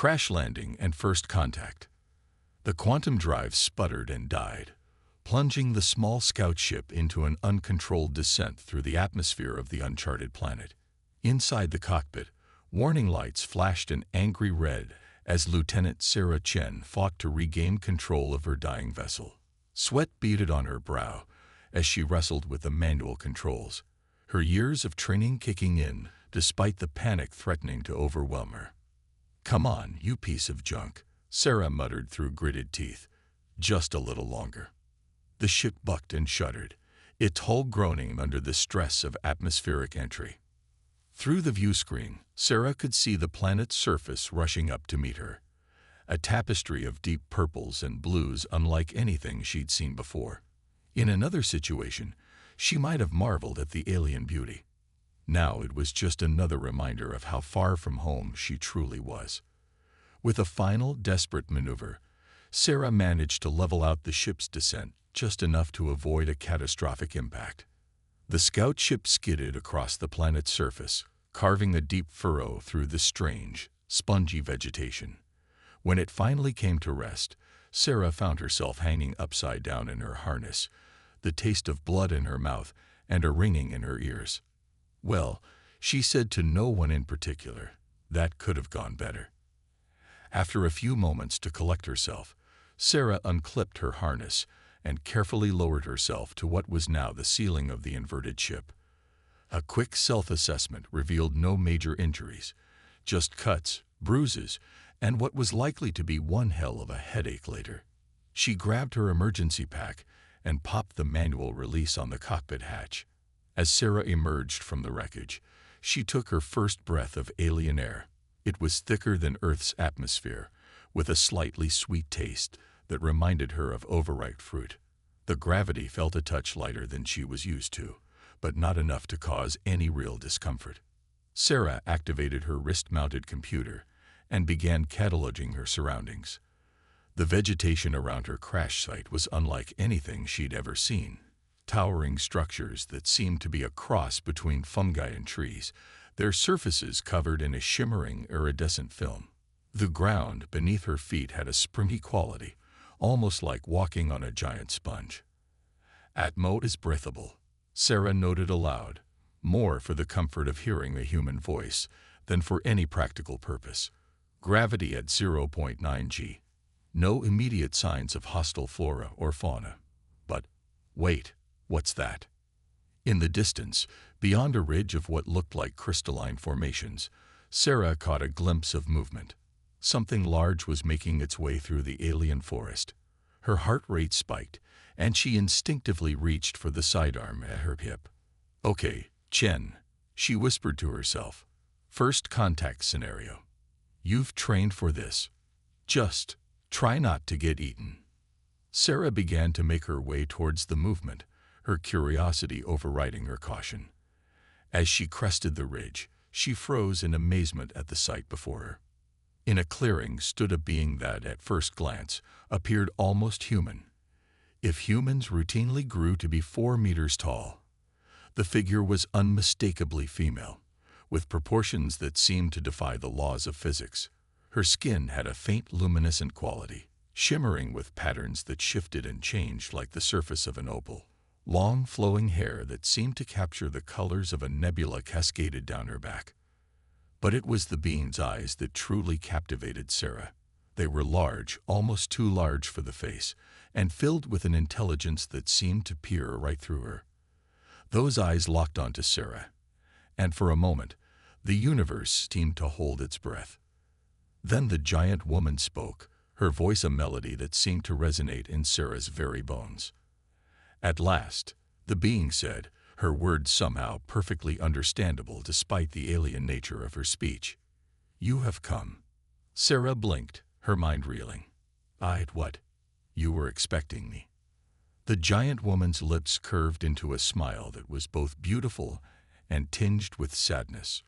Crash landing and first contact. The quantum drive sputtered and died, plunging the small scout ship into an uncontrolled descent through the atmosphere of the uncharted planet. Inside the cockpit, warning lights flashed an angry red as Lieutenant Sarah Chen fought to regain control of her dying vessel. Sweat beaded on her brow as she wrestled with the manual controls, her years of training kicking in despite the panic threatening to overwhelm her. "Come on, you piece of junk," Sarah muttered through gritted teeth. "Just a little longer." The ship bucked and shuddered, its hull groaning under the stress of atmospheric entry. Through the view screen, Sarah could see the planet's surface rushing up to meet her, a tapestry of deep purples and blues unlike anything she'd seen before. In another situation, she might have marveled at the alien beauty. Now it was just another reminder of how far from home she truly was. With a final, desperate maneuver, Sarah managed to level out the ship's descent just enough to avoid a catastrophic impact. The scout ship skidded across the planet's surface, carving a deep furrow through the strange, spongy vegetation. When it finally came to rest, Sarah found herself hanging upside down in her harness, the taste of blood in her mouth and a ringing in her ears. Well, she said to no one in particular, that could have gone better. After a few moments to collect herself, Sarah unclipped her harness and carefully lowered herself to what was now the ceiling of the inverted ship. A quick self-assessment revealed no major injuries, just cuts, bruises, and what was likely to be one hell of a headache later. She grabbed her emergency pack and popped the manual release on the cockpit hatch. As Sarah emerged from the wreckage, she took her first breath of alien air. It was thicker than Earth's atmosphere, with a slightly sweet taste that reminded her of overripe fruit. The gravity felt a touch lighter than she was used to, but not enough to cause any real discomfort. Sarah activated her wrist-mounted computer and began cataloging her surroundings. The vegetation around her crash site was unlike anything she'd ever seen. Towering structures that seemed to be a cross between fungi and trees, their surfaces covered in a shimmering iridescent film. The ground beneath her feet had a springy quality, almost like walking on a giant sponge. "Atmo is breathable," Sarah noted aloud, more for the comfort of hearing a human voice than for any practical purpose. Gravity at 0.9 g. No immediate signs of hostile flora or fauna. But, wait, what's that? In the distance, beyond a ridge of what looked like crystalline formations, Sarah caught a glimpse of movement. Something large was making its way through the alien forest. Her heart rate spiked, and she instinctively reached for the sidearm at her hip. "Okay, Chen," she whispered to herself. "First contact scenario. You've trained for this. Just try not to get eaten." Sarah began to make her way towards the movement, her curiosity overriding her caution. As she crested the ridge, she froze in amazement at the sight before her. In a clearing stood a being that, at first glance, appeared almost human. If humans routinely grew to be 4 meters tall, the figure was unmistakably female, with proportions that seemed to defy the laws of physics. Her skin had a faint luminescent quality, shimmering with patterns that shifted and changed like the surface of an opal. Long flowing hair that seemed to capture the colors of a nebula cascaded down her back. But it was the being's eyes that truly captivated Sarah. They were large, almost too large for the face, and filled with an intelligence that seemed to peer right through her. Those eyes locked onto Sarah, and for a moment, the universe seemed to hold its breath. Then the giant woman spoke, her voice a melody that seemed to resonate in Sarah's very bones. At last, the being said, her words somehow perfectly understandable despite the alien nature of her speech. "You have come." Sarah blinked, her mind reeling. What? You were expecting me." The giant woman's lips curved into a smile that was both beautiful and tinged with sadness.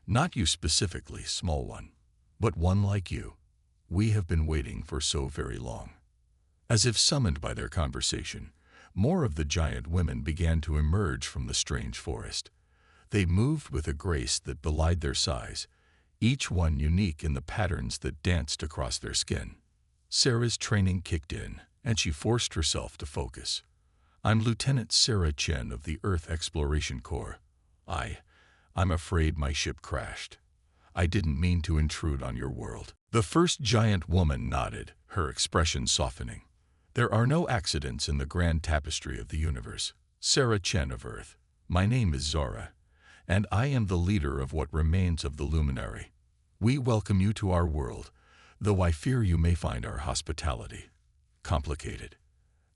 "Not you specifically, small one, but one like you. We have been waiting for so very long." As if summoned by their conversation, more of the giant women began to emerge from the strange forest. They moved with a grace that belied their size, each one unique in the patterns that danced across their skin. Sarah's training kicked in, and she forced herself to focus. "I'm Lieutenant Sarah Chen of the Earth Exploration Corps. I'm afraid my ship crashed. I didn't mean to intrude on your world." The first giant woman nodded, her expression softening. "There are no accidents in the grand tapestry of the universe. Sarah Chen of Earth. My name is Zara, and I am the leader of what remains of the Luminary. We welcome you to our world, though I fear you may find our hospitality complicated."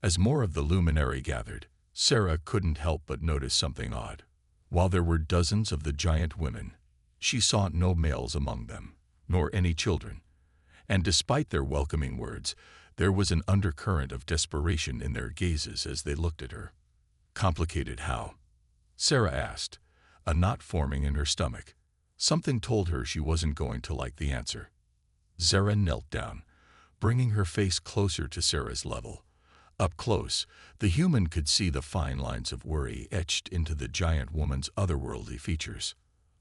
As more of the Luminary gathered, Sarah couldn't help but notice something odd. While there were dozens of the giant women, she saw no males among them, nor any children. And despite their welcoming words, there was an undercurrent of desperation in their gazes as they looked at her. "Complicated how?" Sarah asked, a knot forming in her stomach. Something told her she wasn't going to like the answer. Zara knelt down, bringing her face closer to Sarah's level. Up close, the human could see the fine lines of worry etched into the giant woman's otherworldly features.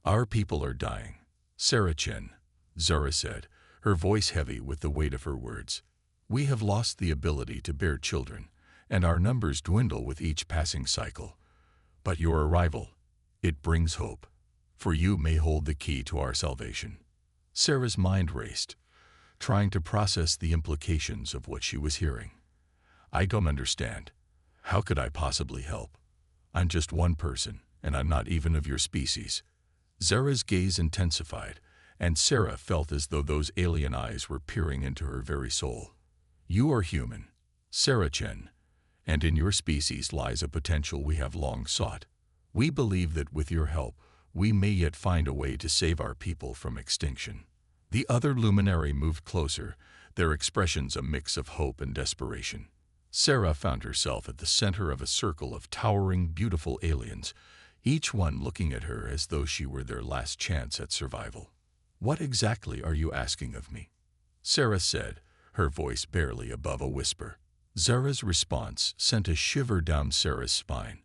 "Our people are dying, Sarah Chen," Zara said, her voice heavy with the weight of her words. "We have lost the ability to bear children, and our numbers dwindle with each passing cycle. But your arrival, it brings hope, for you may hold the key to our salvation." Sarah's mind raced, trying to process the implications of what she was hearing. "I don't understand. How could I possibly help? I'm just one person, and I'm not even of your species." Zara's gaze intensified, and Sarah felt as though those alien eyes were peering into her very soul. "You are human, Sarah Chen, and in your species lies a potential we have long sought. We believe that with your help, we may yet find a way to save our people from extinction." The other luminary moved closer, their expressions a mix of hope and desperation. Sarah found herself at the center of a circle of towering, beautiful aliens, each one looking at her as though she were their last chance at survival. "What exactly are you asking of me?" Sarah said, her voice barely above a whisper. Zara's response sent a shiver down Sarah's spine.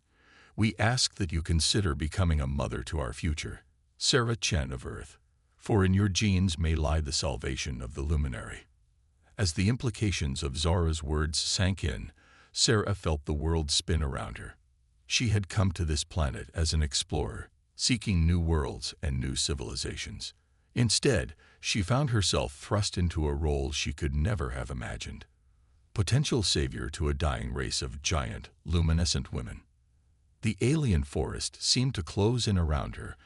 "We ask that you consider becoming a mother to our future, Sarah Chen of Earth, for in your genes may lie the salvation of the Luminary." As the implications of Zara's words sank in, Sarah felt the world spin around her. She had come to this planet as an explorer, seeking new worlds and new civilizations. Instead, she found herself thrust into a role she could never have imagined. Potential savior to a dying race of giant, luminescent women. The alien forest seemed to close in around her,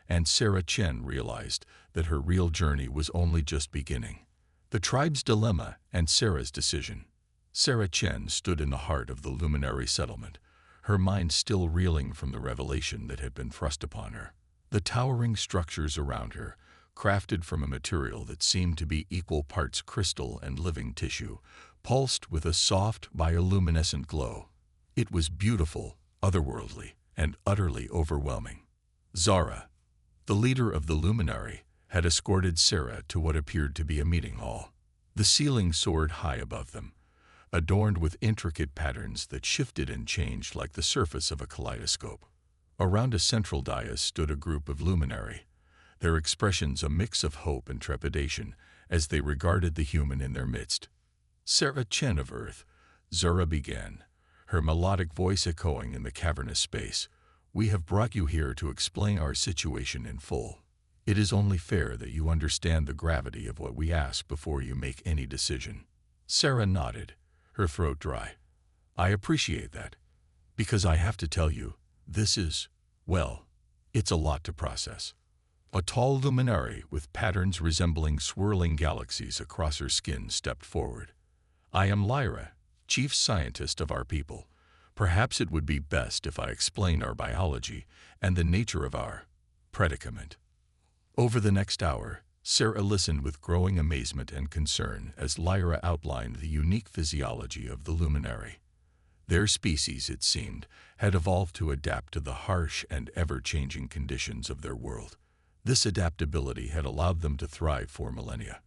and Sarah Chen realized that her real journey was only just beginning. The tribe's dilemma and Sarah's decision. Sarah Chen stood in the heart of the Luminary settlement, her mind still reeling from the revelation that had been thrust upon her. The towering structures around her, crafted from a material that seemed to be equal parts crystal and living tissue, pulsed with a soft, bioluminescent glow. It was beautiful, otherworldly, and utterly overwhelming. Zara, the leader of the Luminary, had escorted Sarah to what appeared to be a meeting hall. The ceiling soared high above them, adorned with intricate patterns that shifted and changed like the surface of a kaleidoscope. Around a central dais stood a group of Luminary, their expressions a mix of hope and trepidation as they regarded the human in their midst. "Sarah Chen of Earth," Zara began, her melodic voice echoing in the cavernous space, "we have brought you here to explain our situation in full. It is only fair that you understand the gravity of what we ask before you make any decision." Sarah nodded, her throat dry. "I appreciate that, because I have to tell you, this is, well, it's a lot to process." A tall luminary with patterns resembling swirling galaxies across her skin stepped forward. "I am Lyra, chief scientist of our people. Perhaps it would be best if I explain our biology and the nature of our predicament." Over the next hour, Sarah listened with growing amazement and concern as Lyra outlined the unique physiology of the Luminary. Their species, it seemed, had evolved to adapt to the harsh and ever-changing conditions of their world. This adaptability had allowed them to thrive for millennia,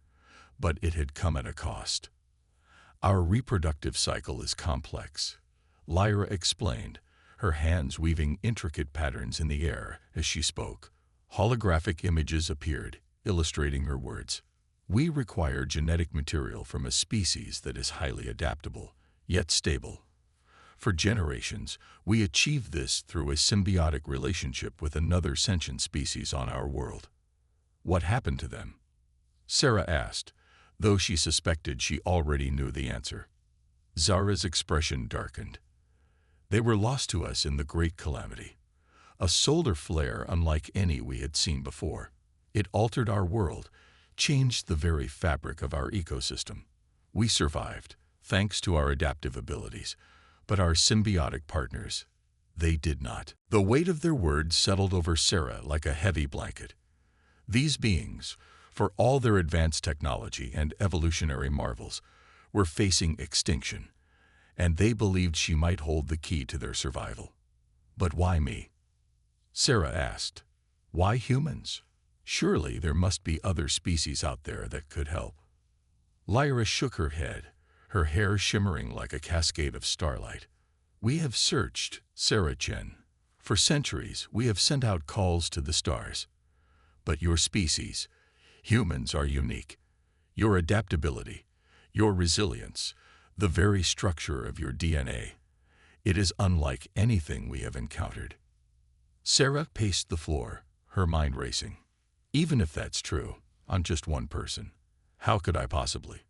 but it had come at a cost. "Our reproductive cycle is complex," Lyra explained, her hands weaving intricate patterns in the air as she spoke. Holographic images appeared, illustrating her words. We require genetic material from a species that is highly adaptable, yet stable. For generations, we achieved this through a symbiotic relationship with another sentient species on our world. What happened to them? Sarah asked, though she suspected she already knew the answer. Zara's expression darkened. They were lost to us in the Great Calamity. A solar flare unlike any we had seen before. It altered our world, changed the very fabric of our ecosystem. We survived, thanks to our adaptive abilities, but our symbiotic partners, they did not. The weight of their words settled over Sarah like a heavy blanket. These beings, for all their advanced technology and evolutionary marvels, were facing extinction, and they believed she might hold the key to their survival. But why me? Sarah asked. Why humans? Surely there must be other species out there that could help. Lyra shook her head, her hair shimmering like a cascade of starlight. We have searched, Sarah Chen. For centuries, we have sent out calls to the stars. But your species, humans, are unique. Your adaptability, your resilience, the very structure of your DNA, it is unlike anything we have encountered. Sarah paced the floor, her mind racing. Even if that's true, I'm just one person. How could I possibly?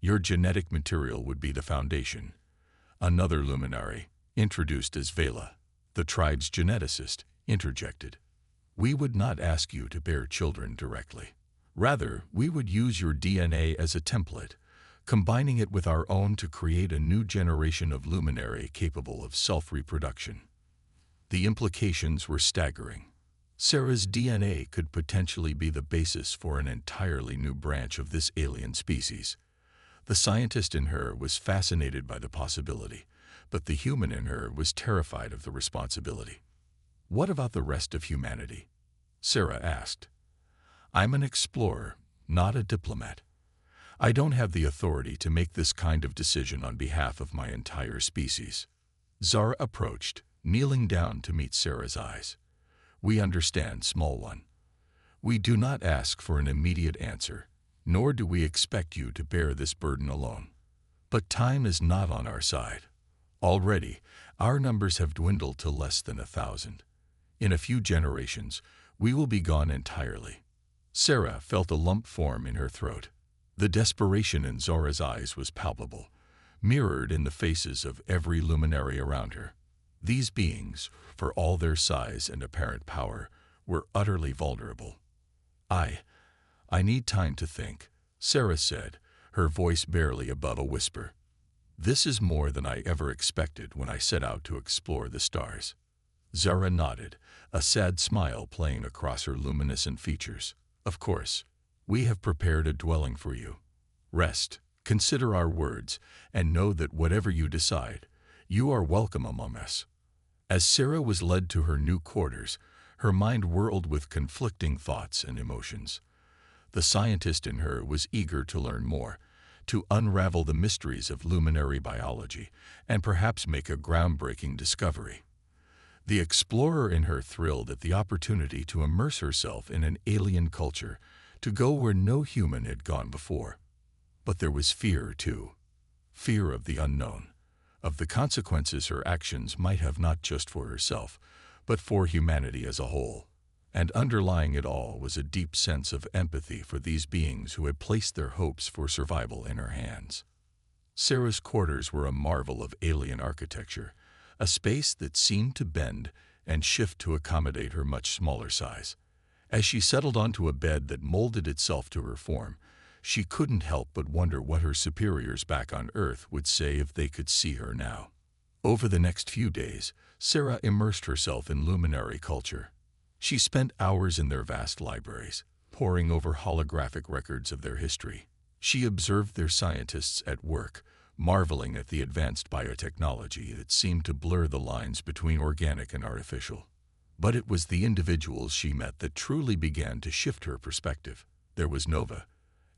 Your genetic material would be the foundation. Another luminary, introduced as Vela, the tribe's geneticist, interjected. We would not ask you to bear children directly. Rather, we would use your DNA as a template, combining it with our own to create a new generation of luminary capable of self-reproduction. The implications were staggering. Sarah's DNA could potentially be the basis for an entirely new branch of this alien species. The scientist in her was fascinated by the possibility, but the human in her was terrified of the responsibility. What about the rest of humanity? Sarah asked. I'm an explorer, not a diplomat. I don't have the authority to make this kind of decision on behalf of my entire species. Zara approached, kneeling down to meet Sarah's eyes. We understand, small one. We do not ask for an immediate answer, nor do we expect you to bear this burden alone. But time is not on our side. Already, our numbers have dwindled to less than 1,000. In a few generations, we will be gone entirely. Sarah felt a lump form in her throat. The desperation in Zora's eyes was palpable, mirrored in the faces of every luminary around her. These beings, for all their size and apparent power, were utterly vulnerable. I need time to think, Sarah said, her voice barely above a whisper. This is more than I ever expected when I set out to explore the stars. Zara nodded, a sad smile playing across her luminescent features. Of course, we have prepared a dwelling for you. Rest, consider our words, and know that whatever you decide, you are welcome among us. As Sarah was led to her new quarters, her mind whirled with conflicting thoughts and emotions. The scientist in her was eager to learn more, to unravel the mysteries of luminary biology, and perhaps make a groundbreaking discovery. The explorer in her thrilled at the opportunity to immerse herself in an alien culture, to go where no human had gone before. But there was fear, too. Fear of the unknown, of the consequences her actions might have not just for herself, but for humanity as a whole. And underlying it all was a deep sense of empathy for these beings who had placed their hopes for survival in her hands. Sarah's quarters were a marvel of alien architecture, a space that seemed to bend and shift to accommodate her much smaller size. As she settled onto a bed that molded itself to her form, she couldn't help but wonder what her superiors back on Earth would say if they could see her now. Over the next few days, Sarah immersed herself in luminary culture. She spent hours in their vast libraries, poring over holographic records of their history. She observed their scientists at work, marveling at the advanced biotechnology that seemed to blur the lines between organic and artificial. But it was the individuals she met that truly began to shift her perspective. There was Nova,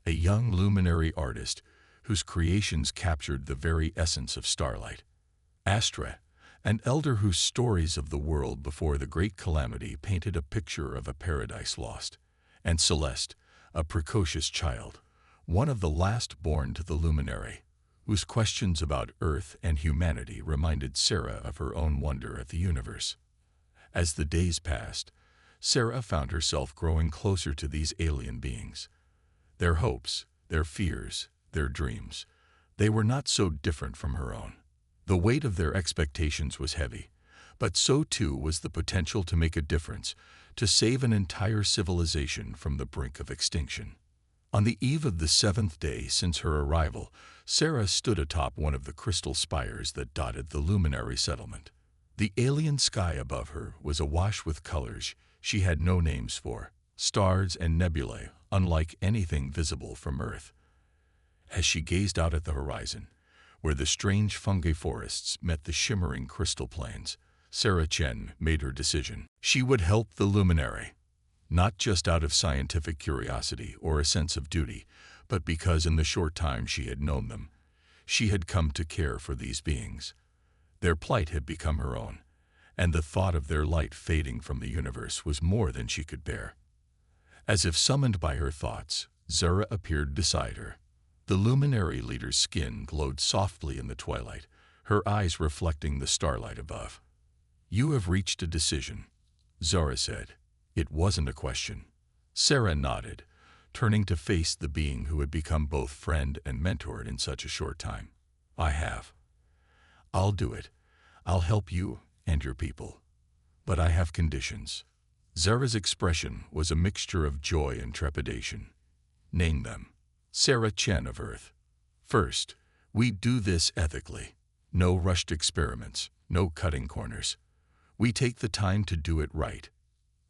a young luminary artist whose creations captured the very essence of starlight. Astra, an elder whose stories of the world before the Great Calamity painted a picture of a paradise lost. And Celeste, a precocious child, one of the last born to the luminary, whose questions about Earth and humanity reminded Sarah of her own wonder at the universe. As the days passed, Sarah found herself growing closer to these alien beings. Their hopes, their fears, their dreams, they were not so different from her own. The weight of their expectations was heavy, but so too was the potential to make a difference, to save an entire civilization from the brink of extinction. On the eve of the 7th day since her arrival, Sarah stood atop one of the crystal spires that dotted the luminary settlement. The alien sky above her was awash with colors she had no names for, stars and nebulae unlike anything visible from Earth. As she gazed out at the horizon, where the strange fungi forests met the shimmering crystal plains, Sarah Chen made her decision. She would help the luminary, not just out of scientific curiosity or a sense of duty, but because in the short time she had known them, she had come to care for these beings. Their plight had become her own, and the thought of their light fading from the universe was more than she could bear. As if summoned by her thoughts, Zara appeared beside her. The luminary leader's skin glowed softly in the twilight, her eyes reflecting the starlight above. "You have reached a decision," Zara said. It wasn't a question. Sarah nodded, turning to face the being who had become both friend and mentor in such a short time. "I have. I'll do it. I'll help you and your people. But I have conditions." Zara's expression was a mixture of joy and trepidation. "Name them." Sarah Chen of Earth. "First, we do this ethically. No rushed experiments, no cutting corners. We take the time to do it right,"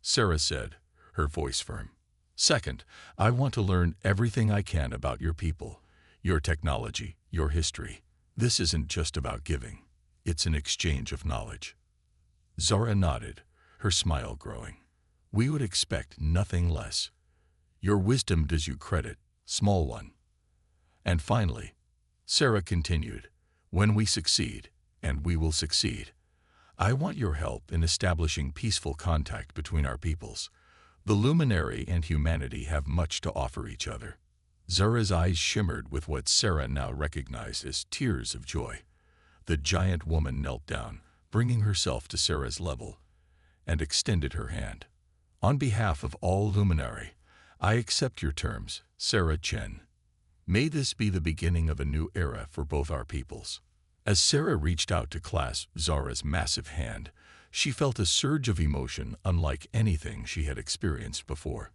Sarah said, her voice firm. "Second, I want to learn everything I can about your people, your technology, your history. This isn't just about giving. It's an exchange of knowledge." Zara nodded, her smile growing. "We would expect nothing less. Your wisdom does you credit, small one." "And finally," Sarah continued, "when we succeed, and we will succeed, I want your help in establishing peaceful contact between our peoples. The luminary and humanity have much to offer each other." Zara's eyes shimmered with what Sarah now recognized as tears of joy. The giant woman knelt down, bringing herself to Sarah's level, and extended her hand. "On behalf of all luminary, I accept your terms, Sarah Chen. May this be the beginning of a new era for both our peoples." As Sarah reached out to clasp Zara's massive hand, she felt a surge of emotion unlike anything she had experienced before.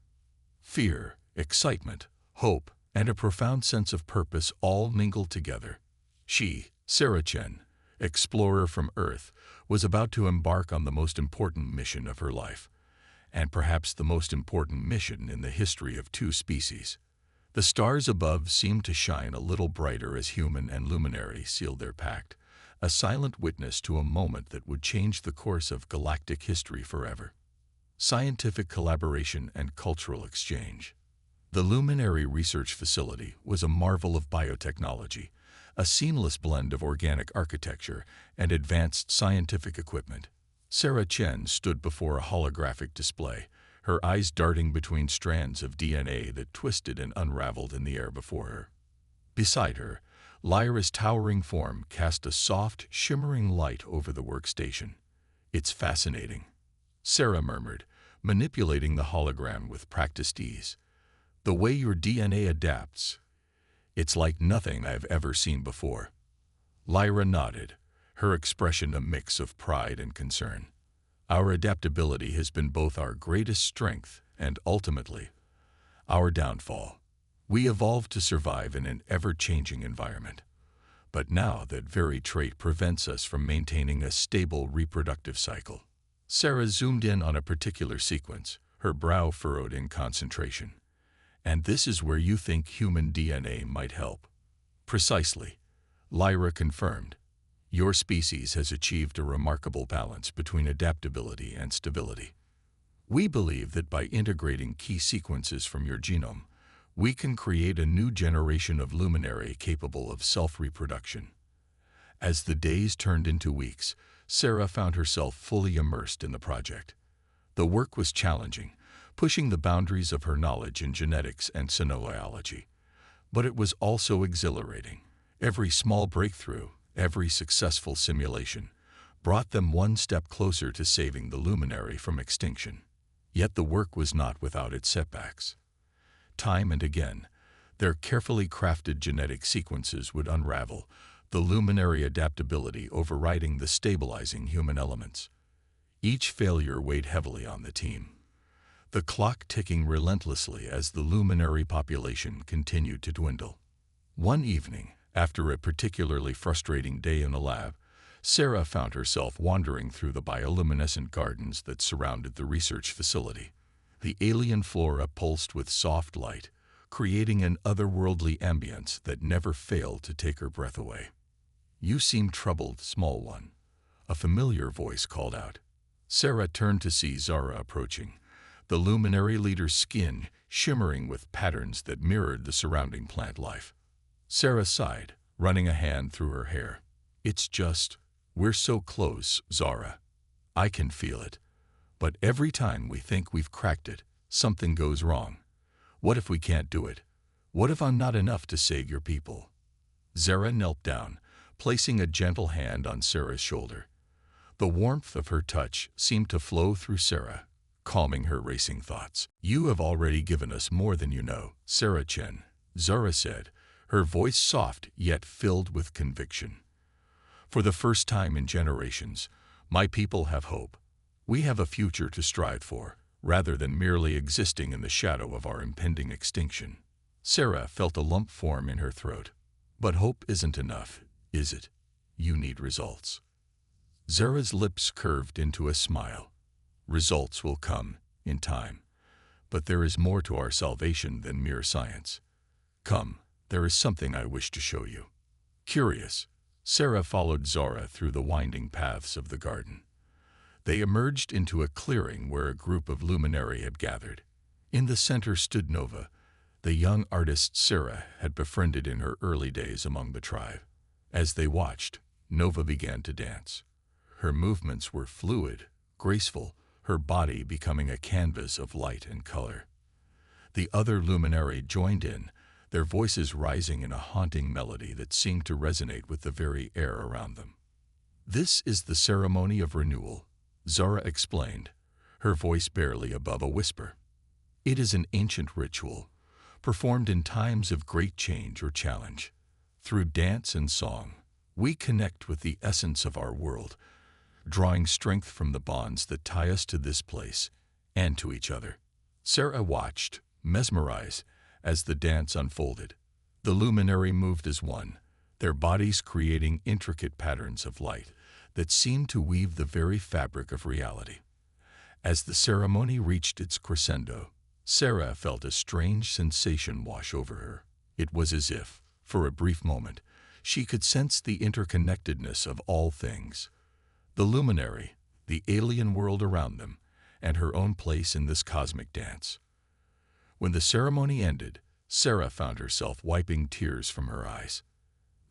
Fear, excitement, hope, and a profound sense of purpose all mingled together. She, Sarah Chen, explorer from Earth, was about to embark on the most important mission of her life, and perhaps the most important mission in the history of two species. The stars above seemed to shine a little brighter as human and luminary sealed their pact, a silent witness to a moment that would change the course of galactic history forever. Scientific collaboration and cultural exchange. The Luminary Research Facility was a marvel of biotechnology, a seamless blend of organic architecture and advanced scientific equipment. Sarah Chen stood before a holographic display, her eyes darting between strands of DNA that twisted and unraveled in the air before her. Beside her, Lyra's towering form cast a soft, shimmering light over the workstation. "It's fascinating," Sarah murmured, manipulating the hologram with practiced ease. "The way your DNA adapts. It's like nothing I've ever seen before." Lyra nodded, her expression a mix of pride and concern. "Our adaptability has been both our greatest strength and, ultimately, our downfall. We evolved to survive in an ever-changing environment. But now that very trait prevents us from maintaining a stable reproductive cycle." Sarah zoomed in on a particular sequence, her brow furrowed in concentration. "And this is where you think human DNA might help." "Precisely," Lyra confirmed. "Your species has achieved a remarkable balance between adaptability and stability. We believe that by integrating key sequences from your genome, we can create a new generation of luminary capable of self-reproduction." As the days turned into weeks, Sarah found herself fully immersed in the project. The work was challenging, pushing the boundaries of her knowledge in genetics and xenobiology. But it was also exhilarating. Every small breakthrough, every successful simulation, brought them one step closer to saving the luminary from extinction. Yet the work was not without its setbacks. Time and again, their carefully crafted genetic sequences would unravel, the luminary adaptability overriding the stabilizing human elements. Each failure weighed heavily on the team, the clock ticking relentlessly as the luminary population continued to dwindle. One evening, after a particularly frustrating day in the lab, Sarah found herself wandering through the bioluminescent gardens that surrounded the research facility. The alien flora pulsed with soft light, creating an otherworldly ambience that never failed to take her breath away. "You seem troubled, small one," a familiar voice called out. Sarah turned to see Zara approaching, the luminary leader's skin shimmering with patterns that mirrored the surrounding plant life. Sarah sighed, running a hand through her hair. "It's just, we're so close, Zara. I can feel it. But every time we think we've cracked it, something goes wrong. What if we can't do it? What if I'm not enough to save your people?" Zara knelt down, placing a gentle hand on Sarah's shoulder. The warmth of her touch seemed to flow through Sarah, calming her racing thoughts. "You have already given us more than you know, Sarah Chen," Zara said, her voice soft yet filled with conviction. "For the first time in generations, my people have hope. We have a future to strive for, rather than merely existing in the shadow of our impending extinction." Sarah felt a lump form in her throat. "But hope isn't enough, is it? You need results." Zara's lips curved into a smile. "Results will come, in time. But there is more to our salvation than mere science. Come, there is something I wish to show you." Curious, Sarah followed Zara through the winding paths of the garden. They emerged into a clearing where a group of luminary had gathered. In the center stood Nova, the young artist Sarah had befriended in her early days among the tribe. As they watched, Nova began to dance. Her movements were fluid, graceful, her body becoming a canvas of light and color. The other luminary joined in, their voices rising in a haunting melody that seemed to resonate with the very air around them. "This is the ceremony of renewal," Zara explained, her voice barely above a whisper. "It is an ancient ritual, performed in times of great change or challenge. Through dance and song, we connect with the essence of our world, drawing strength from the bonds that tie us to this place and to each other." Sarah watched, mesmerized, as the dance unfolded. The luminary moved as one, their bodies creating intricate patterns of light that seemed to weave the very fabric of reality. As the ceremony reached its crescendo, Sarah felt a strange sensation wash over her. It was as if, for a brief moment, she could sense the interconnectedness of all things. The luminary, the alien world around them, and her own place in this cosmic dance. When the ceremony ended, Sarah found herself wiping tears from her eyes.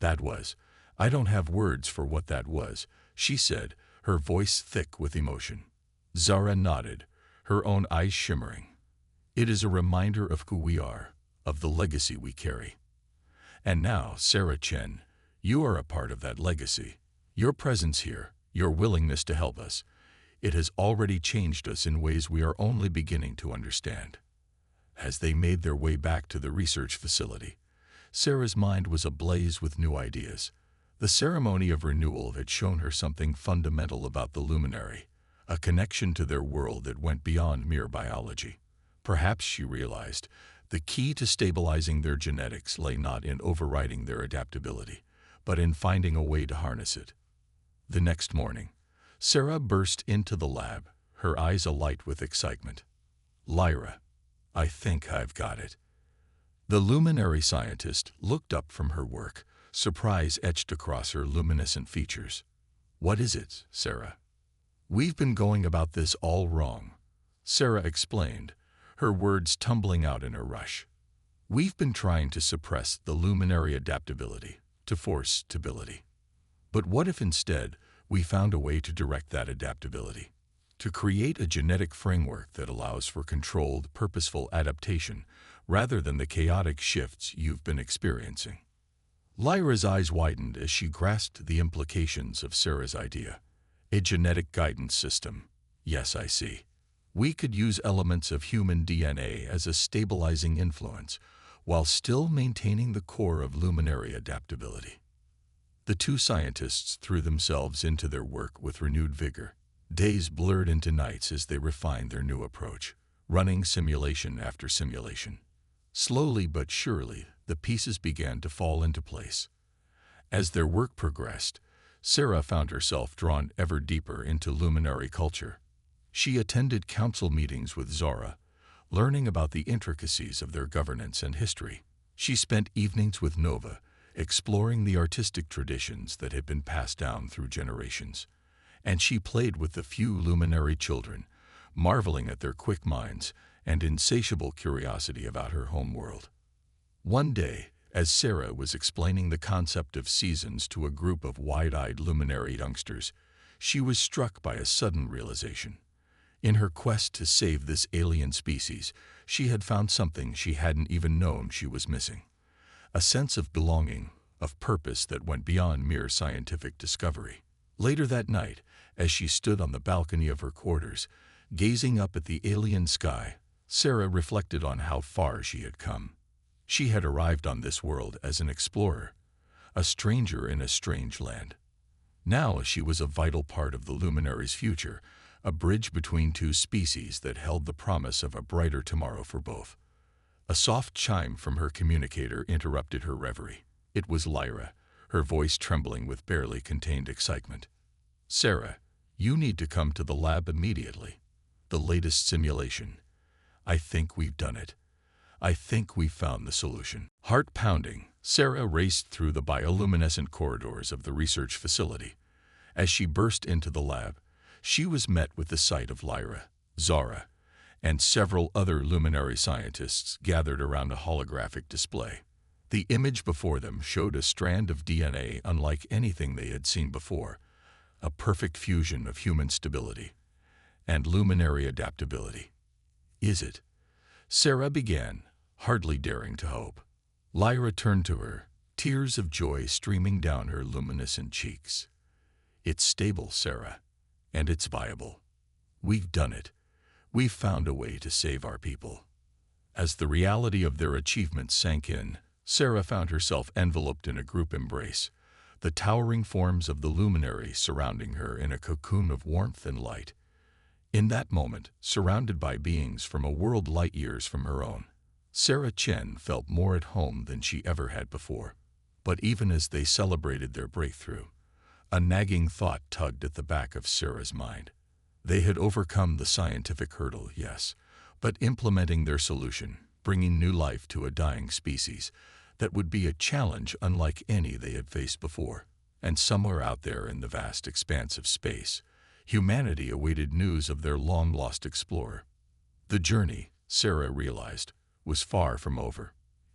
I don't have words for what that was," she said, her voice thick with emotion. Zara nodded, her own eyes shimmering. "It is a reminder of who we are, of the legacy we carry. And now, Sarah Chen, you are a part of that legacy. Your presence here, your willingness to help us, it has already changed us in ways we are only beginning to understand." As they made their way back to the research facility, Sarah's mind was ablaze with new ideas. The ceremony of renewal had shown her something fundamental about the luminary, a connection to their world that went beyond mere biology. Perhaps, she realized, the key to stabilizing their genetics lay not in overriding their adaptability, but in finding a way to harness it. The next morning, Sarah burst into the lab, her eyes alight with excitement. "Lyra, I think I've got it." The luminary scientist looked up from her work, surprise etched across her luminescent features. "What is it, Sarah?" "We've been going about this all wrong," Sarah explained, her words tumbling out in a rush. "We've been trying to suppress the luminary adaptability, to force stability. But what if instead we found a way to direct that adaptability? to create a genetic framework that allows for controlled, purposeful adaptation rather than the chaotic shifts you've been experiencing. Lyra's eyes widened as she grasped the implications of Sarah's idea. A genetic guidance system. Yes, I see. We could use elements of human DNA as a stabilizing influence, while still maintaining the core of luminary adaptability. The two scientists threw themselves into their work with renewed vigor. Days blurred into nights as they refined their new approach, running simulation after simulation. Slowly but surely, the pieces began to fall into place. As their work progressed, Sarah found herself drawn ever deeper into luminary culture. She attended council meetings with Zara, learning about the intricacies of their governance and history. She spent evenings with Nova, exploring the artistic traditions that had been passed down through generations. And she played with the few luminary children, marveling at their quick minds and insatiable curiosity about her home world. One day, as Sarah was explaining the concept of seasons to a group of wide-eyed luminary youngsters, she was struck by a sudden realization. In her quest to save this alien species, she had found something she hadn't even known she was missing. A sense of belonging, of purpose that went beyond mere scientific discovery. Later that night, as she stood on the balcony of her quarters, gazing up at the alien sky, Sarah reflected on how far she had come. She had arrived on this world as an explorer, a stranger in a strange land. Now she was a vital part of the luminary's future, a bridge between two species that held the promise of a brighter tomorrow for both. A soft chime from her communicator interrupted her reverie. It was Lyra, her voice trembling with barely contained excitement. "Sarah, you need to come to the lab immediately. The latest simulation. I think we've done it. I think we've found the solution." Heart pounding, Sarah raced through the bioluminescent corridors of the research facility. As she burst into the lab, she was met with the sight of Lyra, Zara, and several other luminary scientists gathered around a holographic display. The image before them showed a strand of DNA unlike anything they had seen before, a perfect fusion of human stability and luminary adaptability. "Is it?" Sarah began, hardly daring to hope. Lyra turned to her, tears of joy streaming down her luminescent cheeks. "It's stable, Sarah, and it's viable. We've done it. We've found a way to save our people." As the reality of their achievements sank in, Sarah found herself enveloped in a group embrace, the towering forms of the luminary surrounding her in a cocoon of warmth and light. In that moment, surrounded by beings from a world light years from her own, Sarah Chen felt more at home than she ever had before. But even as they celebrated their breakthrough, a nagging thought tugged at the back of Sarah's mind. They had overcome the scientific hurdle, yes, but implementing their solution, bringing new life to a dying species, that would be a challenge unlike any they had faced before. And somewhere out there in the vast expanse of space, humanity awaited news of their long-lost explorer. The journey, Sarah realized, was far from over.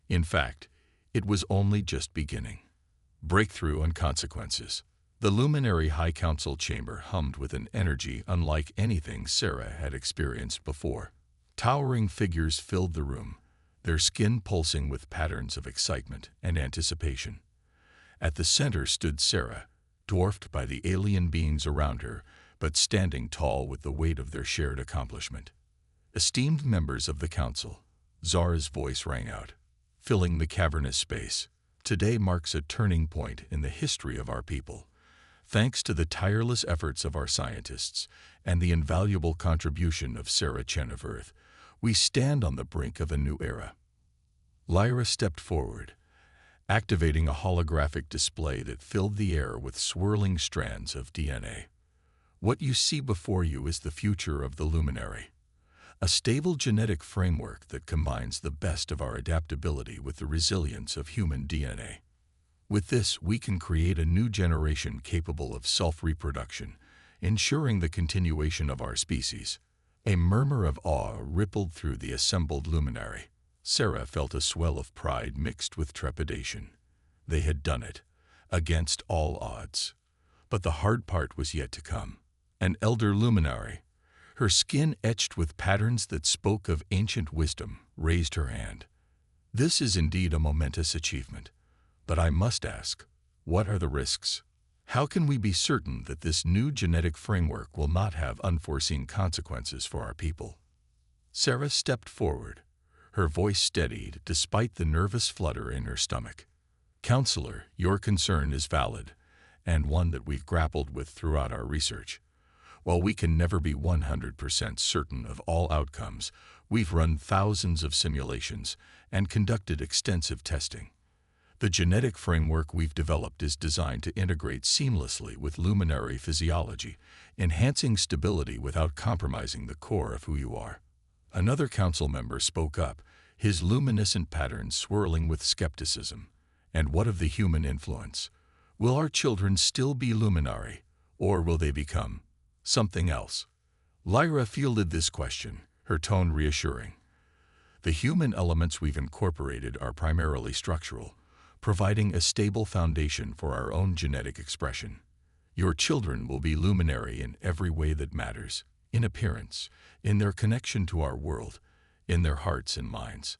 In fact, it was only just beginning. Breakthrough and consequences. The luminary High Council chamber hummed with an energy unlike anything Sarah had experienced before. Towering figures filled the room, their skin pulsing with patterns of excitement and anticipation. At the center stood Sarah, dwarfed by the alien beings around her, but standing tall with the weight of their shared accomplishment. "Esteemed members of the council," Zara's voice rang out, filling the cavernous space. "Today marks a turning point in the history of our people. Thanks to the tireless efforts of our scientists and the invaluable contribution of Sarah Chen of Earth, we stand on the brink of a new era." Lyra stepped forward, activating a holographic display that filled the air with swirling strands of DNA. "What you see before you is the future of the luminary, a stable genetic framework that combines the best of our adaptability with the resilience of human DNA. With this, we can create a new generation capable of self-reproduction, ensuring the continuation of our species." A murmur of awe rippled through the assembled luminary. Sarah felt a swell of pride mixed with trepidation. They had done it, against all odds. But the hard part was yet to come. An elder luminary, her skin etched with patterns that spoke of ancient wisdom, raised her hand. This is indeed a momentous achievement. But I must ask, what are the risks? How can we be certain that this new genetic framework will not have unforeseen consequences for our people? Sarah stepped forward, her voice steadied despite the nervous flutter in her stomach. Counselor, your concern is valid, and one that we've grappled with throughout our research. While we can never be 100% certain of all outcomes, we've run thousands of simulations and conducted extensive testing. The genetic framework we've developed is designed to integrate seamlessly with luminary physiology, enhancing stability without compromising the core of who you are. Another council member spoke up, his luminescent patterns swirling with skepticism. And what of the human influence? Will our children still be luminary, or will they become something else? Lyra fielded this question, her tone reassuring. The human elements we've incorporated are primarily structural, providing a stable foundation for our own genetic expression. Your children will be luminary in every way that matters, in appearance, in their connection to our world, in their hearts and minds.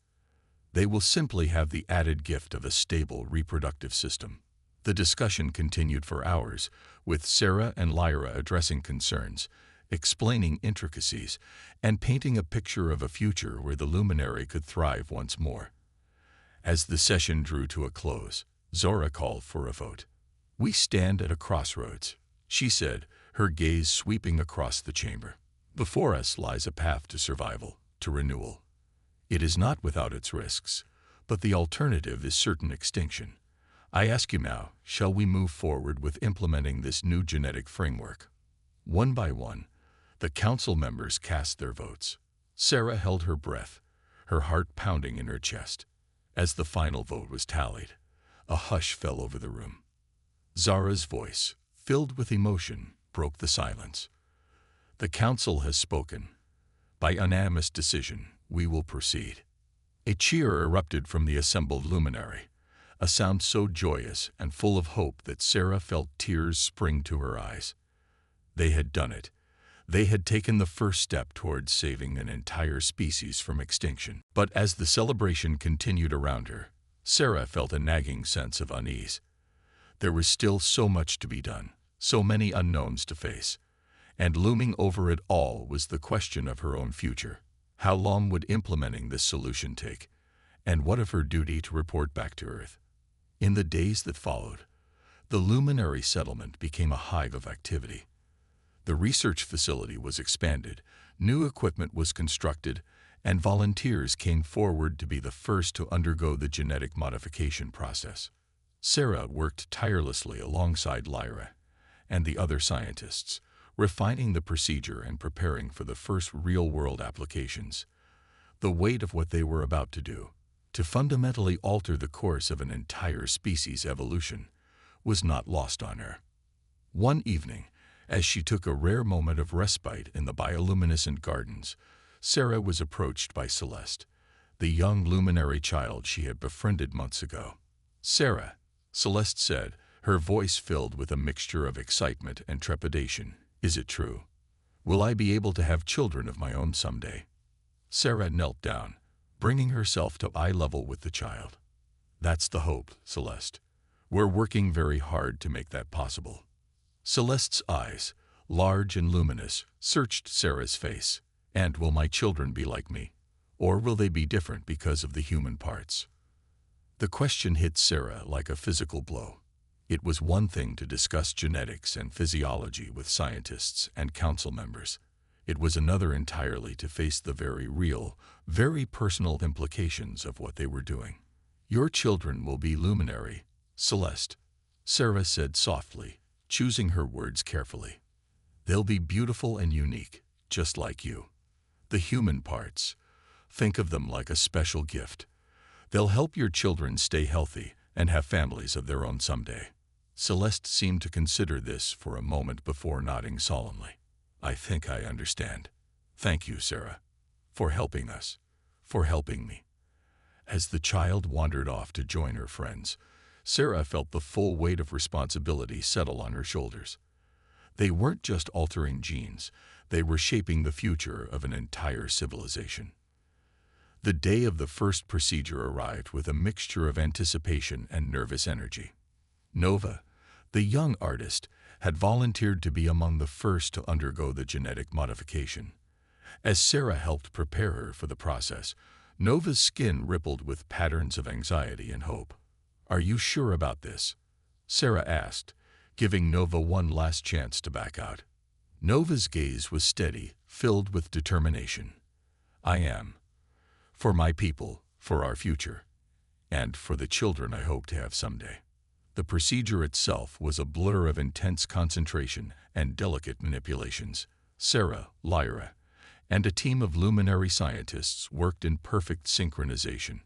They will simply have the added gift of a stable reproductive system. The discussion continued for hours, with Sarah and Lyra addressing concerns, explaining intricacies, and painting a picture of a future where the luminary could thrive once more. As the session drew to a close, Zora called for a vote. "We stand at a crossroads," she said, her gaze sweeping across the chamber. "Before us lies a path to survival, to renewal. It is not without its risks, but the alternative is certain extinction. I ask you now, shall we move forward with implementing this new genetic framework?" One by one, the council members cast their votes. Sarah held her breath, her heart pounding in her chest. As the final vote was tallied, a hush fell over the room. Zara's voice, filled with emotion, broke the silence. "The council has spoken. By unanimous decision, we will proceed." A cheer erupted from the assembled luminary, a sound so joyous and full of hope that Sarah felt tears spring to her eyes. They had done it. They had taken the first step towards saving an entire species from extinction. But as the celebration continued around her, Sarah felt a nagging sense of unease. There was still so much to be done, so many unknowns to face, and looming over it all was the question of her own future. How long would implementing this solution take? And what of her duty to report back to Earth? In the days that followed, the luminary settlement became a hive of activity. The research facility was expanded, new equipment was constructed, and volunteers came forward to be the first to undergo the genetic modification process. Sarah worked tirelessly alongside Lyra and the other scientists, refining the procedure and preparing for the first real-world applications. The weight of what they were about to do, to fundamentally alter the course of an entire species' evolution, was not lost on her. One evening, as she took a rare moment of respite in the bioluminescent gardens, Sarah was approached by Celeste, the young luminary child she had befriended months ago. "Sarah," Celeste said, her voice filled with a mixture of excitement and trepidation, "is it true? Will I be able to have children of my own someday?" Sarah knelt down, bringing herself to eye level with the child. "That's the hope, Celeste. We're working very hard to make that possible." Celeste's eyes, large and luminous, searched Sarah's face. "And will my children be like me? Or will they be different because of the human parts?" The question hit Sarah like a physical blow. It was one thing to discuss genetics and physiology with scientists and council members. It was another entirely to face the very real, very personal implications of what they were doing. "Your children will be luminary, Celeste," Sarah said softly, choosing her words carefully. "They'll be beautiful and unique, just like you. The human parts, think of them like a special gift. They'll help your children stay healthy and have families of their own someday." Celeste seemed to consider this for a moment before nodding solemnly. "I think I understand. Thank you, Sarah, for helping us, for helping me." As the child wandered off to join her friends, Sarah felt the full weight of responsibility settle on her shoulders. They weren't just altering genes, They were shaping the future of an entire civilization. The day of the first procedure arrived with a mixture of anticipation and nervous energy. Nova, the young artist, had volunteered to be among the first to undergo the genetic modification. As Sarah helped prepare her for the process, Nova's skin rippled with patterns of anxiety and hope. "Are you sure about this?" Sarah asked, giving Nova one last chance to back out. Nova's gaze was steady, filled with determination. "I am. For my people, for our future, and for the children I hope to have someday." The procedure itself was a blur of intense concentration and delicate manipulations. Sarah, Lyra, and a team of luminary scientists worked in perfect synchronization,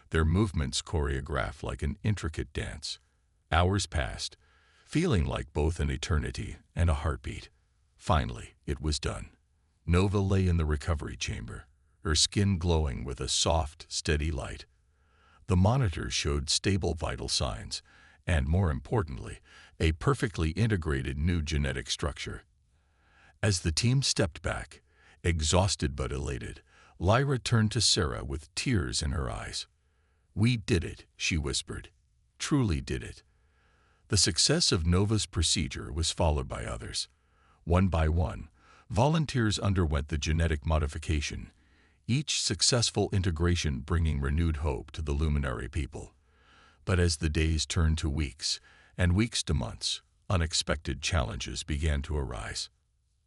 their movements choreographed like an intricate dance. Hours passed, feeling like both an eternity and a heartbeat. Finally, it was done. Nova lay in the recovery chamber, her skin glowing with a soft, steady light. The monitors showed stable vital signs, and more importantly, a perfectly integrated new genetic structure. As the team stepped back, exhausted but elated, Lyra turned to Sarah with tears in her eyes. "We did it," she whispered. "Truly did it." The success of Nova's procedure was followed by others. One by one, volunteers underwent the genetic modification, each successful integration bringing renewed hope to the luminary people. But as the days turned to weeks, and weeks to months, unexpected challenges began to arise.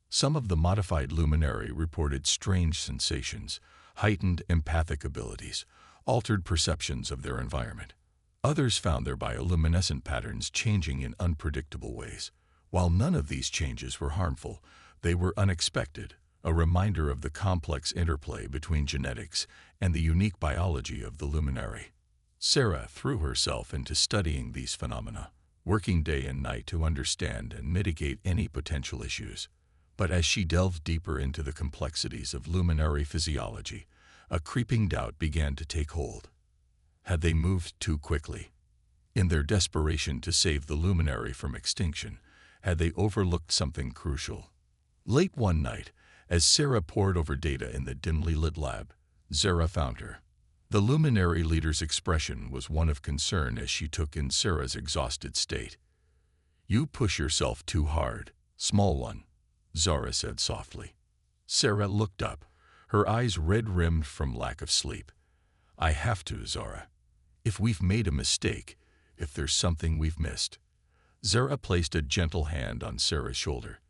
Some of the modified luminary reported strange sensations, heightened empathic abilities, altered perceptions of their environment. Others found their bioluminescent patterns changing in unpredictable ways. While none of these changes were harmful, they were unexpected, a reminder of the complex interplay between genetics and the unique biology of the luminary. Sarah threw herself into studying these phenomena, working day and night to understand and mitigate any potential issues. But as she delved deeper into the complexities of luminary physiology, a creeping doubt began to take hold. Had they moved too quickly? In their desperation to save the luminary from extinction, had they overlooked something crucial? Late one night, as Sarah pored over data in the dimly lit lab, Zara found her. The luminary leader's expression was one of concern as she took in Sarah's exhausted state. "You push yourself too hard, small one," Zara said softly. Sarah looked up, her eyes red-rimmed from lack of sleep. "I have to, Zara. If we've made a mistake, if there's something we've missed." Zara placed a gentle hand on Sarah's shoulder.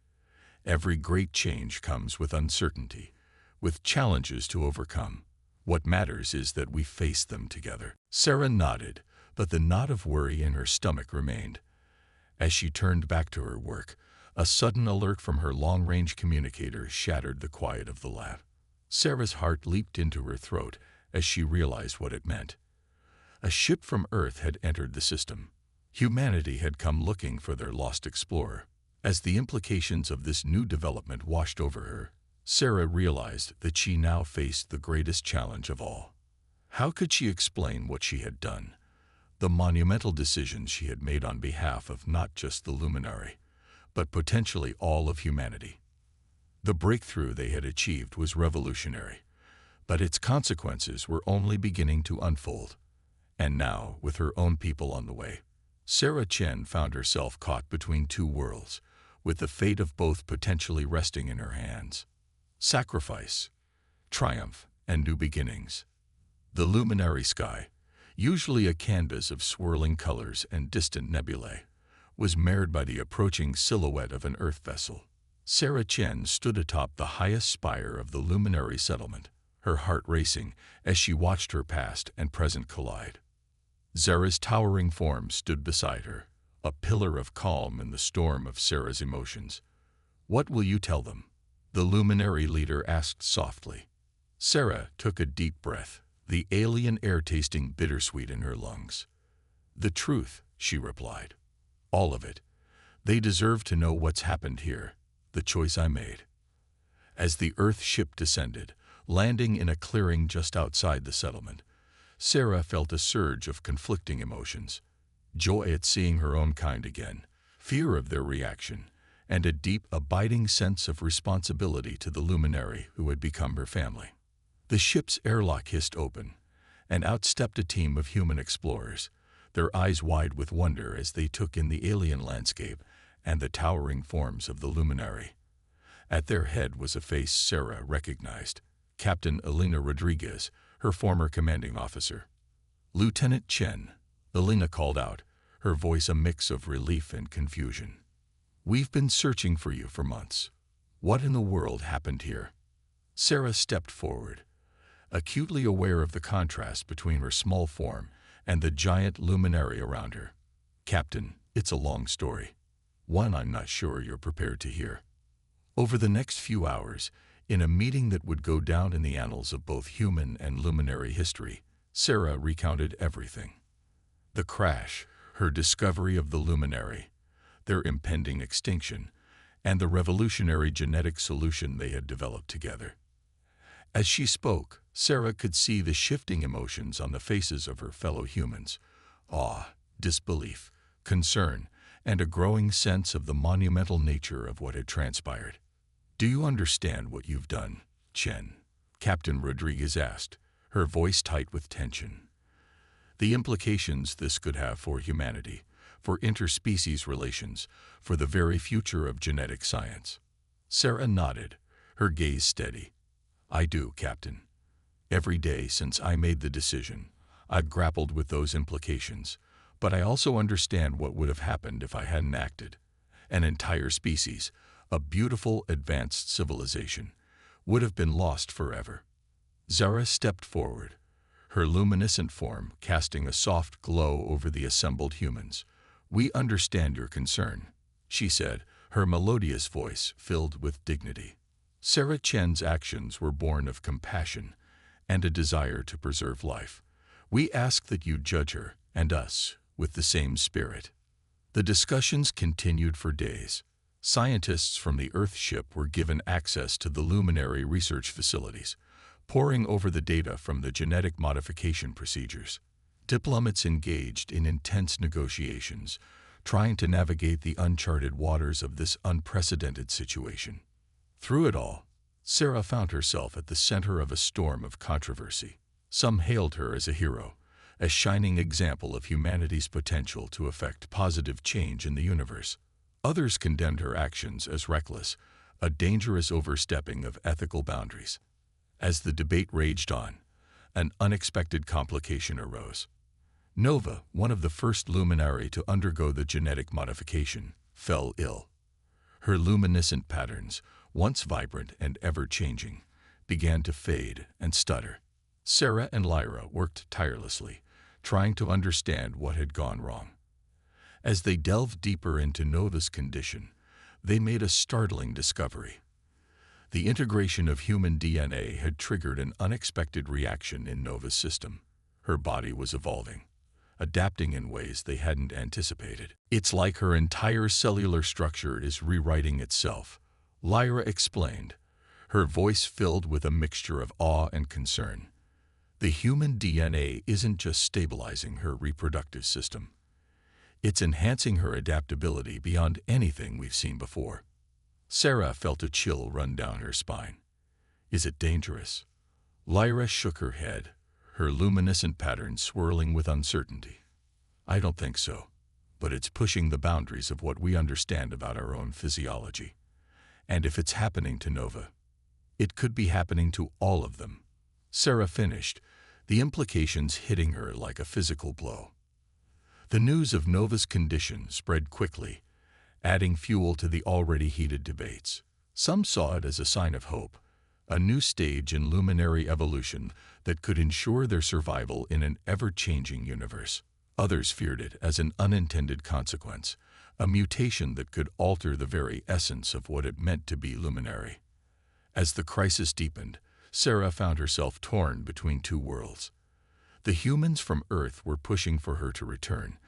"Every great change comes with uncertainty, with challenges to overcome. What matters is that we face them together." Sarah nodded, but the knot of worry in her stomach remained. As she turned back to her work, a sudden alert from her long-range communicator shattered the quiet of the lab. Sarah's heart leaped into her throat as she realized what it meant. A ship from Earth had entered the system. Humanity had come looking for their lost explorer. As the implications of this new development washed over her, Sarah realized that she now faced the greatest challenge of all. How could she explain what she had done, the monumental decisions she had made on behalf of not just the luminary, but potentially all of humanity? The breakthrough they had achieved was revolutionary, but its consequences were only beginning to unfold. And now, with her own people on the way, Sarah Chen found herself caught between two worlds, with the fate of both potentially resting in her hands. Sacrifice, triumph, and new beginnings. The luminary sky, usually a canvas of swirling colors and distant nebulae, was marred by the approaching silhouette of an Earth vessel. Sarah Chen stood atop the highest spire of the luminary settlement, her heart racing as she watched her past and present collide. Zara's towering form stood beside her, a pillar of calm in the storm of Sarah's emotions. "What will you tell them?" the luminary leader asked softly. Sarah took a deep breath, the alien air tasting bittersweet in her lungs. "The truth," she replied. "All of it. They deserve to know what's happened here, the choice I made." As the Earth ship descended, landing in a clearing just outside the settlement, Sarah felt a surge of conflicting emotions. Joy at seeing her own kind again, fear of their reaction, and a deep, abiding sense of responsibility to the luminary who had become her family. The ship's airlock hissed open, and out stepped a team of human explorers, their eyes wide with wonder as they took in the alien landscape and the towering forms of the luminary. At their head was a face Sarah recognized, Captain Elena Rodriguez, her former commanding officer. "Lieutenant Chen," Elena called out, her voice a mix of relief and confusion. "We've been searching for you for months. What in the world happened here?" Sarah stepped forward, acutely aware of the contrast between her small form and the giant luminary around her. "Captain, it's a long story. One I'm not sure you're prepared to hear." Over the next few hours, in a meeting that would go down in the annals of both human and luminary history, Sarah recounted everything. The crash, her discovery of the luminary, their impending extinction, and the revolutionary genetic solution they had developed together. As she spoke, Sarah could see the shifting emotions on the faces of her fellow humans: awe, disbelief, concern, and a growing sense of the monumental nature of what had transpired. "Do you understand what you've done, Chen?" Captain Rodriguez asked, her voice tight with tension. "The implications this could have for humanity, for interspecies relations, for the very future of genetic science." Sarah nodded, her gaze steady. "I do, Captain. Every day since I made the decision, I've grappled with those implications, but I also understand what would have happened if I hadn't acted. An entire species, a beautiful advanced civilization, would have been lost forever." Zara stepped forward, her luminescent form casting a soft glow over the assembled humans. "We understand your concern," she said, her melodious voice filled with dignity. Sarah Chen's actions were born of compassion and a desire to preserve life. "We ask that you judge her and us with the same spirit." The discussions continued for days. Scientists from the Earth ship were given access to the luminary research facilities, poring over the data from the genetic modification procedures. Diplomats engaged in intense negotiations, trying to navigate the uncharted waters of this unprecedented situation. Through it all, Sarah found herself at the center of a storm of controversy. Some hailed her as a hero, a shining example of humanity's potential to effect positive change in the universe. Others condemned her actions as reckless, a dangerous overstepping of ethical boundaries. As the debate raged on, an unexpected complication arose. Nova, one of the first luminary to undergo the genetic modification, fell ill. Her luminescent patterns, once vibrant and ever-changing, began to fade and stutter. Sarah and Lyra worked tirelessly, trying to understand what had gone wrong. As they delved deeper into Nova's condition, they made a startling discovery. The integration of human DNA had triggered an unexpected reaction in Nova's system. Her body was evolving, adapting in ways they hadn't anticipated. "It's like her entire cellular structure is rewriting itself," Lyra explained, her voice filled with a mixture of awe and concern. "The human DNA isn't just stabilizing her reproductive system. It's enhancing her adaptability beyond anything we've seen before." Sarah felt a chill run down her spine. "Is it dangerous?" Lyra shook her head, her luminescent pattern swirling with uncertainty. "I don't think so, but it's pushing the boundaries of what we understand about our own physiology. And if it's happening to Nova, it could be happening to all of them." Sarah finished, the implications hitting her like a physical blow. The news of Nova's condition spread quickly, adding fuel to the already heated debates. Some saw it as a sign of hope, a new stage in luminary evolution that could ensure their survival in an ever-changing universe. Others feared it as an unintended consequence, a mutation that could alter the very essence of what it meant to be luminary. As the crisis deepened, Sarah found herself torn between two worlds. The humans from Earth were pushing for her to return,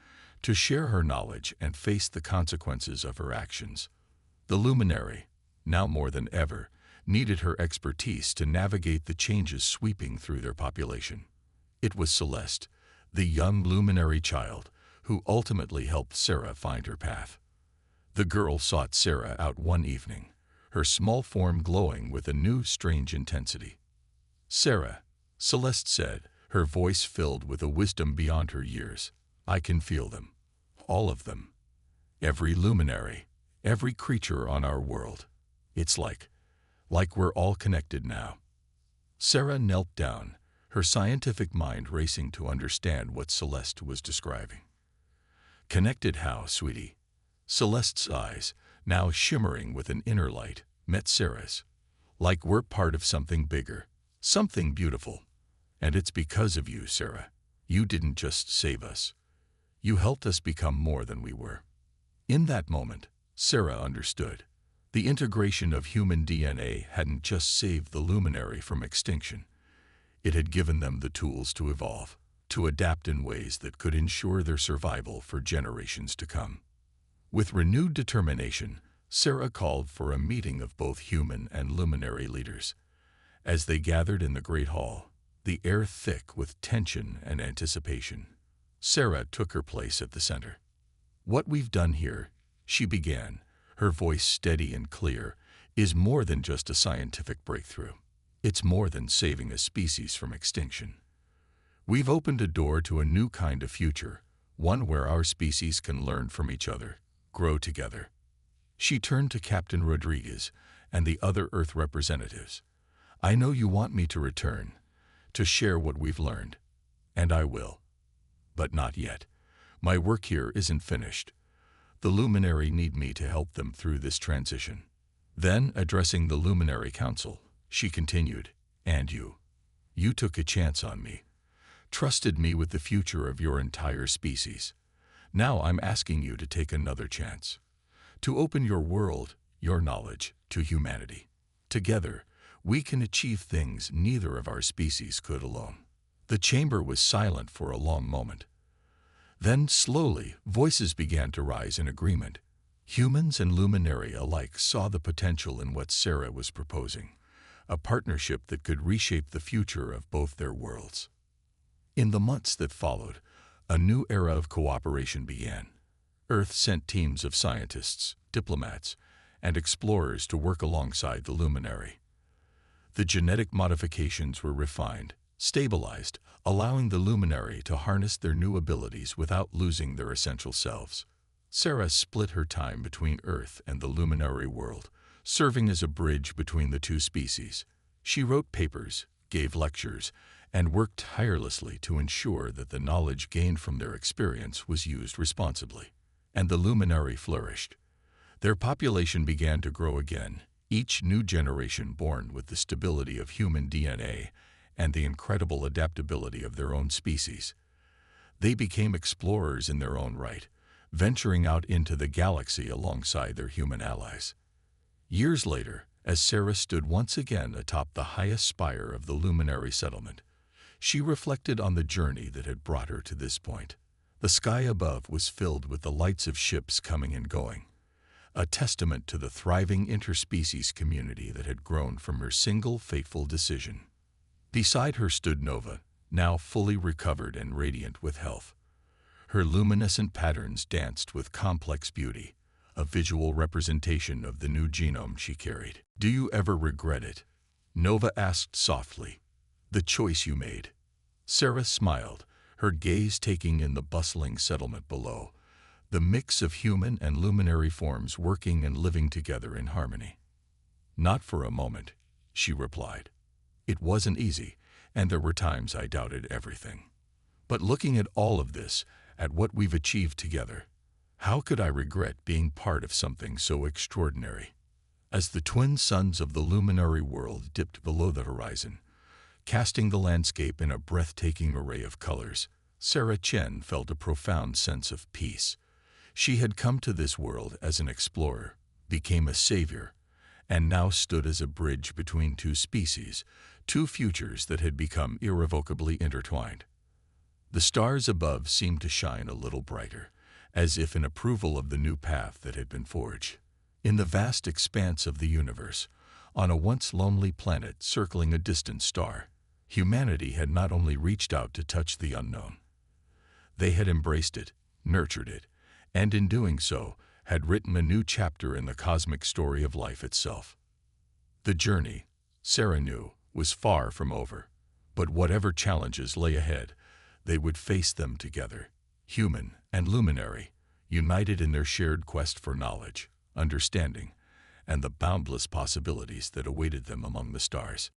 to share her knowledge and face the consequences of her actions. The luminary, now more than ever, needed her expertise to navigate the changes sweeping through their population. It was Celeste, the young luminary child, who ultimately helped Sarah find her path. The girl sought Sarah out one evening, her small form glowing with a new, strange intensity. "Sarah," Celeste said, her voice filled with a wisdom beyond her years, "I can feel them. All of them. Every luminary, every creature on our world. It's like we're all connected now." Sarah knelt down, her scientific mind racing to understand what Celeste was describing. "Connected how, sweetie?" Celeste's eyes, now shimmering with an inner light, met Sarah's. "Like we're part of something bigger, something beautiful. And it's because of you, Sarah. You didn't just save us. You helped us become more than we were." In that moment, Sarah understood. The integration of human DNA hadn't just saved the luminary from extinction. It had given them the tools to evolve, to adapt in ways that could ensure their survival for generations to come. With renewed determination, Sarah called for a meeting of both human and luminary leaders. As they gathered in the Great Hall, the air thick with tension and anticipation, Sarah took her place at the center. "What we've done here," she began, her voice steady and clear, "is more than just a scientific breakthrough. It's more than saving a species from extinction. We've opened a door to a new kind of future, one where our species can learn from each other, grow together." She turned to Captain Rodriguez and the other Earth representatives. "I know you want me to return, to share what we've learned, and I will. But not yet. My work here isn't finished. The Luminary need me to help them through this transition." Then, addressing the Luminary Council, she continued, "And you took a chance on me, trusted me with the future of your entire species. Now I'm asking you to take another chance, to open your world, your knowledge, to humanity. Together, we can achieve things neither of our species could alone." The chamber was silent for a long moment. Then, slowly, voices began to rise in agreement. Humans and luminary alike saw the potential in what Sarah was proposing, a partnership that could reshape the future of both their worlds. In the months that followed, a new era of cooperation began. Earth sent teams of scientists, diplomats, and explorers to work alongside the luminary. The genetic modifications were refined, stabilized, allowing the luminary to harness their new abilities without losing their essential selves. Sarah split her time between Earth and the luminary world, serving as a bridge between the two species. She wrote papers, gave lectures, and worked tirelessly to ensure that the knowledge gained from their experience was used responsibly. And the luminary flourished. Their population began to grow again, each new generation born with the stability of human DNA and the incredible adaptability of their own species. They became explorers in their own right, venturing out into the galaxy alongside their human allies. Years later, as Sarah stood once again atop the highest spire of the luminary settlement, she reflected on the journey that had brought her to this point. The sky above was filled with the lights of ships coming and going, a testament to the thriving interspecies community that had grown from her single fateful decision. Beside her stood Nova, now fully recovered and radiant with health. Her luminescent patterns danced with complex beauty, a visual representation of the new genome she carried. "Do you ever regret it?" Nova asked softly. "The choice you made?" Sarah smiled, her gaze taking in the bustling settlement below, the mix of human and luminary forms working and living together in harmony. "Not for a moment," she replied. "It wasn't easy, and there were times I doubted everything. But looking at all of this, at what we've achieved together, how could I regret being part of something so extraordinary?" As the twin suns of the luminary world dipped below the horizon, casting the landscape in a breathtaking array of colors, Sarah Chen felt a profound sense of peace. She had come to this world as an explorer, became a savior, and now stood as a bridge between two species, two futures that had become irrevocably intertwined. The stars above seemed to shine a little brighter, as if in approval of the new path that had been forged. In the vast expanse of the universe, on a once lonely planet circling a distant star, humanity had not only reached out to touch the unknown. They had embraced it, nurtured it, and in doing so, had written a new chapter in the cosmic story of life itself. The journey, Sarah knew, was far from over. But whatever challenges lay ahead, they would face them together, human and luminary, united in their shared quest for knowledge, understanding, and the boundless possibilities that awaited them among the stars.